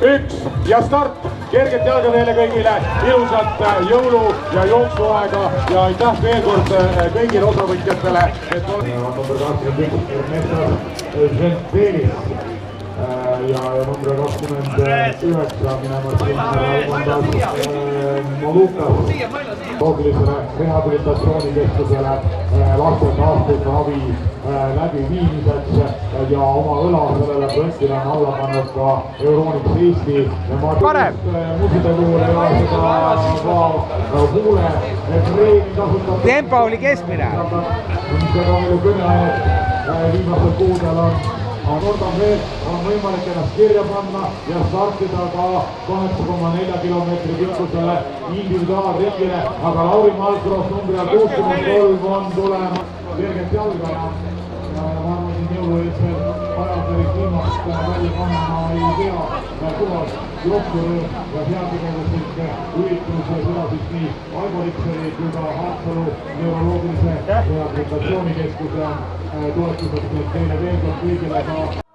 1 ja start. Kerget jalga teile kõigile, ilusat jõulu- ja jooksuaega ja aitäh veel kord kõigile osavõtjatele. Number 21 Ernesto Žentvelis ja number 29 minema Molukas loogilisele rehabilitatsioonikeskusele lastega aastate avi läbiviimiseks ja oma õla sellele projektile on alla pannud ka Euroniks Eesti ja muuside puhul ei ole seda ka kuule, et reeni kasutab tempo oli keskmine mis väga palju kõneainet viimasel kuudel on kordan veel, on võimalik ennast kirja panna ja startida ka 8,4 kilomeetri pikkusele individuaalringile, aga Lauri Malkroos numbriga 63 on tulema kergelt jalga ja ma arvan, siin jõulueelsel ajal viimast välja panna ma ei tea, puhas jooksurõõm ja heategevuslik üritus ja seda siis nii Aigo Rikseri kui ka Haapsalu neuroloogilise rehabilitatsioonikeskuse toetuseks teile veel kord kõigile ka